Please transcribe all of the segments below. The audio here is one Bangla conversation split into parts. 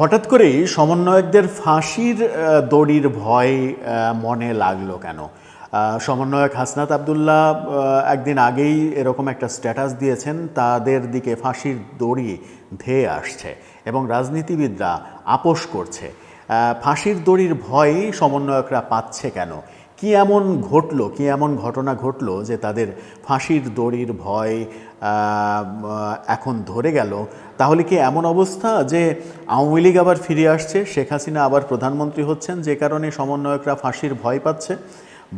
হঠাৎ করেই সমন্বয়কদের ফাঁসির দড়ির ভয় মনে লাগলো কেন? সমন্বয়ক হাসনাত আবদুল্লাহ একদিন আগেই এরকম একটা স্ট্যাটাস দিয়েছেন, তাদের দিকে ফাঁসির দড়ি ধেয়ে আসছে এবং রাজনীতিবিদরা আপোষ করছে। ফাঁসির দড়ির ভয় সমন্বয়করা পাচ্ছে কেন? কি এমন ঘটলো, কি এমন ঘটনা ঘটলো যে তাদের ফাঁসির দড়ির ভয় এখন ধরে গেল? তাহলে কি এমন অবস্থা যে আওয়ামী লীগ আবার ফিরে আসছে, শেখ হাসিনা আবার প্রধানমন্ত্রী হচ্ছেন, যে কারণে সমন্বয়করা ফাঁসির ভয় পাচ্ছে?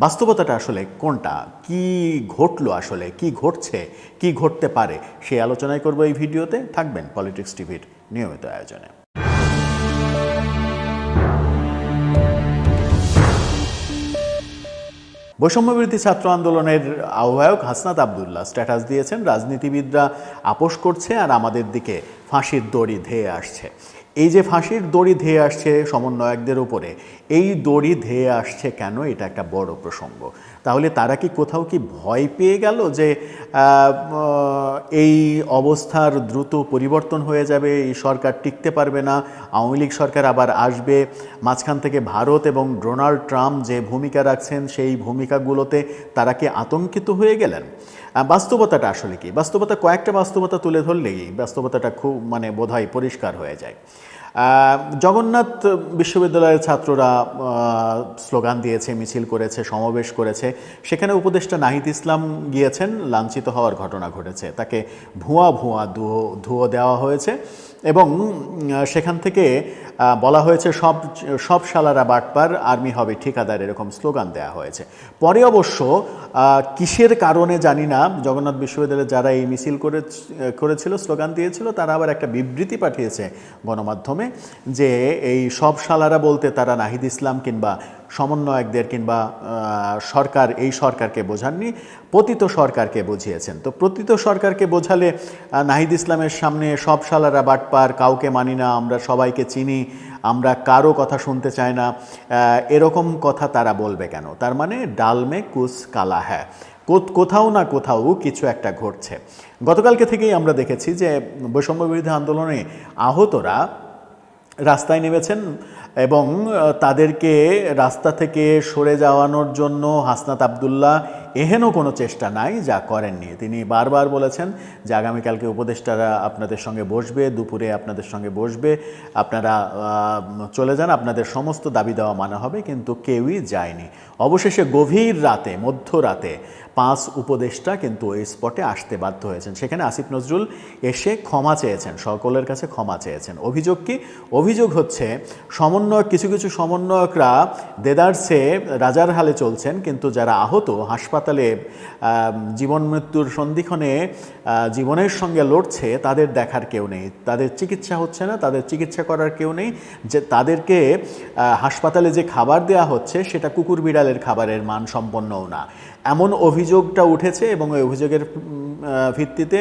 বাস্তবতাটা আসলে কোনটা? কি ঘটলো, আসলে কি ঘটছে, কি ঘটতে পারে, সেই আলোচনায় করবো এই ভিডিওতে। থাকবেন পলিটিক্স টিভির নিয়মিত আয়োজনে। বৈষম্যবিরোধী ছাত্র আন্দোলনের আহ্বায়ক হাসনাত আবদুল্লাহ স্ট্যাটাস দিয়েছেন, রাজনীতিবিদরা আপোষ করছে আর আমাদের দিকে ফাঁসির দড়ি ধেয়ে আসছে। এই যে ফাঁসির দড়ি ধেয়ে আসছে সমন্বয়কদের উপরে, এই দড়ি ধেয়ে আসছে কেন? এটা একটা বড় প্রসঙ্গ। তাহলে তারা কি কোথাও কি ভয় পেয়ে গেল যে এই অবস্থার দ্রুত পরিবর্তন হয়ে যাবে, এই সরকার টিকতে পারবে না, আওয়ামী লীগ সরকার আবার আসবে, মাঝখান থেকে ভারত এবং ডোনাল্ড ট্রাম্প যে ভূমিকা রাখছেন সেই ভূমিকাগুলোতে তারা কি আতঙ্কিত হয়ে গেলেন? বাস্তবতাটা আসলে কি? বাস্তবতা, কয়েকটা বাস্তবতা তুলে ধরলেই বাস্তবতাটা খুব বোধহয় পরিষ্কার হয়ে যায়। জগন্নাথ বিশ্ববিদ্যালয়ের ছাত্ররা স্লোগান দিয়েছে, মিছিল করেছে, সমাবেশ করেছে। সেখানে উপদেষ্টা নাহিদ ইসলাম গিয়েছেন, লাঞ্ছিত হওয়ার ঘটনা ঘটেছে, তাকে ভুয়া ভুয়া ধুয়ো দেওয়া হয়েছে এবং সেখান থেকে বলা হয়েছে সব শালারা বাটপার, আর্মি হবে ঠিকাদার, এরকম স্লোগান দেওয়া হয়েছে। পরে অবশ্য কিসের কারণে জানি না, জগন্নাথ বিশ্ববিদ্যালয়ে যারা এই মিছিল করেছিল, স্লোগান দিয়েছিল, তারা আবার একটা বিবৃতি পাঠিয়েছে গণমাধ্যমে যে এই সব শালারা বলতে তারা নাহিদ ইসলাম কিংবা সমন্বয়কদের কিংবা সরকার, এই সরকারকে বোঝাননি, পতিত সরকারকে বুঝিয়েছেন। তো পতিত সরকারকে বোঝালে নাহিদ ইসলামের সামনে সব শালারা বাটপার, কাউকে মানি না, আমরা সবাইকে চিনি, আমরা কারো কথা শুনতে চাই না, এরকম কথা তারা বলবে কেন? তার মানে ডাল মে কুছ কালা হ্যায়, কোথাও না কোথাও কিছু একটা ঘটছে। গতকালকে থেকেই আমরা দেখেছি যে বৈষম্যবিরোধী আন্দোলনে আহতরা রাস্তায় নেমেছেন এবং তাদেরকে রাস্তা থেকে সরে যাওয়ানোর জন্য হাসনাত আবদুল্লাহ এহেন কোনো চেষ্টা নাই যা করেননি। তিনি বারবার বলেছেন যে আগামীকালকে উপদেষ্টারা আপনাদের সঙ্গে বসবে, দুপুরে আপনাদের সঙ্গে বসবে, আপনারা চলে যান, আপনাদের সমস্ত দাবি দেওয়া মানা হবে, কিন্তু কেউই যায়নি। অবশেষে গভীর রাতে, মধ্যরাতে 5 উপদেষ্টা কিন্তু ওই স্পটে আসতে বাধ্য হয়েছেন। সেখানে আসিফ নজরুল এসে ক্ষমা চেয়েছেন, সকলের কাছে ক্ষমা চেয়েছেন। অভিযোগ কি? অভিযোগ হচ্ছে কিছু কিছু সমন্বয়করা দেদারসে রাজার হালে চলছেন, কিন্তু যারা আহত, হাসপাতালে জীবন মৃত্যুর সন্ধিক্ষণে জীবনের সঙ্গে লড়ছে, তাদের দেখার কেউ নেই, তাদের চিকিৎসা হচ্ছে না, তাদের চিকিৎসা করার কেউ নেই, যে তাদেরকে হাসপাতালে যে খাবার দেওয়া হচ্ছে সেটা কুকুর বিড়ালের খাবারের মান সম্পন্নও না, এমন অভিযোগটা উঠেছে। এবং ওই অভিযোগের ভিত্তিতে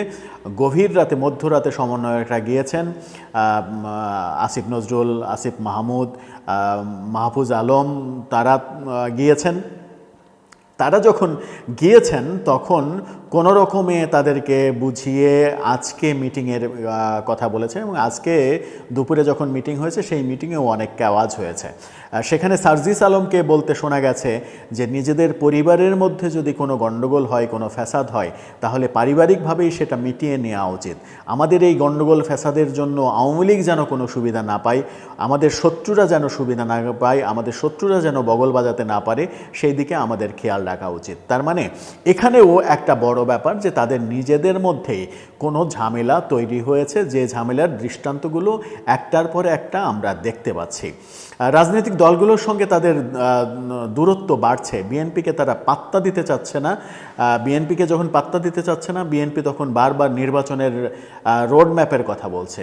গভীর রাতে, মধ্যরাতে সমন্বয়করা গিয়েছেন। আসিফ নজরুল, আসিফ মাহমুদ, মাহফুজ আলম, তারা গিয়েছেন। তারা যখন গিয়েছেন তখন কোনো রকমে তাদেরকে বুঝিয়ে আজকে মিটিংয়ের কথা বলেছে এবং আজকে দুপুরে যখন মিটিং হয়েছে সেই মিটিংয়েও অনেক আওয়াজ হয়েছে। সেখানে সার্জিস আলমকে বলতে শোনা গেছে যে নিজেদের পরিবারের মধ্যে যদি কোনো গণ্ডগোল হয়, কোনো ফ্যাসাদ হয়, তাহলে পারিবারিকভাবেই সেটা মিটিয়ে নেওয়া উচিত। আমাদের এই গণ্ডগোল ফ্যাসাদের জন্য আওয়ামী লীগ যেন কোনো সুবিধা না পায়, আমাদের শত্রুরা যেন সুবিধা না পায়, আমাদের শত্রুরা যেন বগল বাজাতে না পারে, সেই দিকে আমাদের খেয়াল রাখা উচিত। তার মানে এখানেও একটা বড় ব্যাপার যে তাদের নিজেদের মধ্যেই কোনো ঝামেলা তৈরি হয়েছে, যে ঝামেলার দৃষ্টান্তগুলো একটার পর একটা আমরা দেখতে পাচ্ছি। রাজনৈতিক দলগুলোর সঙ্গে তাদের দূরত্ব বাড়ছে, বিএনপিকে তারা পাত্তা দিতে চাচ্ছে না। বিএনপিকে যখন পাত্তা দিতে চাচ্ছে না, বিএনপি তখন বারবার নির্বাচনের রোড ম্যাপের কথা বলছে।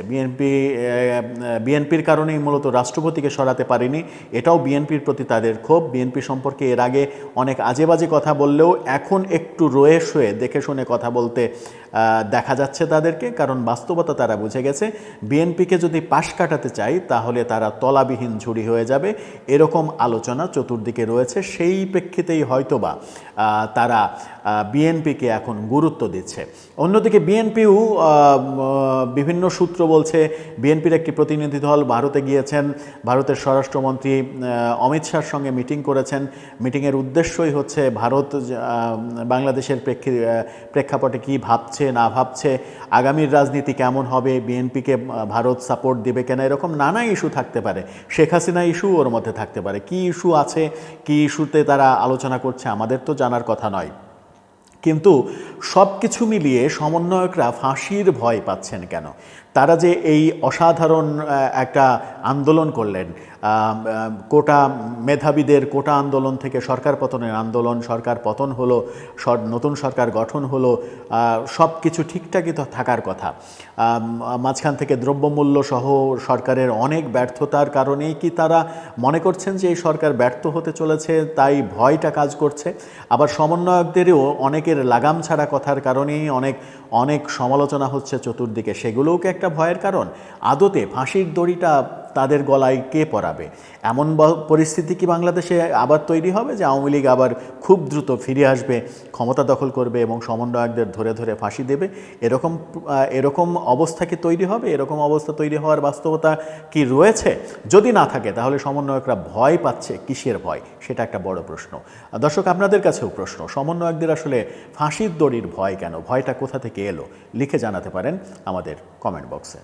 বিএনপির কারণেই মূলত রাষ্ট্রপতিকে সরাতে পারেনি, এটাও বিএনপির প্রতি তাদের ক্ষোভ। বিএনপি সম্পর্কে এর আগে অনেক আজে বাজে কথা বললেও এখন একটু রয়ে শয়ে দেখে শুনে কথা বলতে দেখা যাচ্ছে তাদেরকে, কারণ বাস্তবতা তারা বুঝে গেছে। বিএনপিকে যদি পাশ কাটাতে চাই তাহলে তারা তলাবিহীন ঝুড়ি হয়ে যাবে, এরকম আলোচনা চতুর্দিকে রয়েছে। সেই প্রেক্ষিতেই হয়তোবা তারা বিএনপিকে এখন গুরুত্ব দিচ্ছে। অন্যদিকে বিএনপিও বিভিন্ন সূত্র বলছে, বিএনপির একটি প্রতিনিধি দল ভারতে গিয়েছেন, ভারতের স্বরাষ্ট্রমন্ত্রী অমিত শাহর সঙ্গে মিটিং করেছেন। মিটিংয়ের উদ্দেশ্যই হচ্ছে ভারত বাংলাদেশের প্রেক্ষাপটে কি ভাবছে না ভাবছে, আগামীর রাজনীতি কেমন হবে, বিএনপিকে ভারত সাপোর্ট দিবে কেন, এরকম নানা ইস্যু থাকতে পারে। শেখ হাসিনা ইস্যু ওর মধ্যে থাকতে পারে। কি ইস্যু আছে, কি ইস্যুতে তারা আলোচনা করছে আমাদের তো জানার কথা নয়। কিন্তু সব কিছু মিলিয়ে সমন্বয়করা ফাঁসির ভয় পাচ্ছেন কেন? তারা যে এই অসাধারণ একটা আন্দোলন করলেন, কোটা মেধাবীদের কোটা আন্দোলন থেকে সরকার পতনের আন্দোলন, সরকার পতন হলো, নতুন সরকার গঠন হলো, সব কিছু ঠিকঠাকই তো থাকার কথা। মাঝখান থেকে দ্রব্যমূল্য সহ সরকারের অনেক ব্যর্থতার কারণেই কি তারা মনে করছেন যে এই সরকার ব্যর্থ হতে চলেছে, তাই ভয়টা কাজ করছে? আবার সমন্বয়কদেরও অনেকের লাগাম ছাড়া কথার কারণেই অনেক সমালোচনা হচ্ছে চতুর্দিকে, সেগুলোও কি একটা ভয়ের কারণ? আদতে ফাঁসির দড়িটা তাদের গলায় কে পরাবে? এমন পরিস্থিতি কি বাংলাদেশে আবার তৈরি হবে যে আওয়ামী লীগ আবার খুব দ্রুত ফিরে আসবে, ক্ষমতা দখল করবে এবং সমন্বয়কদের ধরে ধরে ফাঁসি দেবে? এরকম অবস্থা কি তৈরি হবে? এরকম অবস্থা তৈরি হওয়ার বাস্তবতা কি রয়েছে? যদি না থাকে তাহলে সমন্বয়করা ভয় পাচ্ছে কিসের ভয়? সেটা একটা বড় প্রশ্ন। দর্শক, আপনাদের কাছেও প্রশ্ন, সমন্বয়কদের আসলে ফাঁসির দড়ির ভয় কেন? ভয়টা কোথা থেকে এলো? লিখে জানাতে পারেন আমাদের কমেন্ট বক্সে।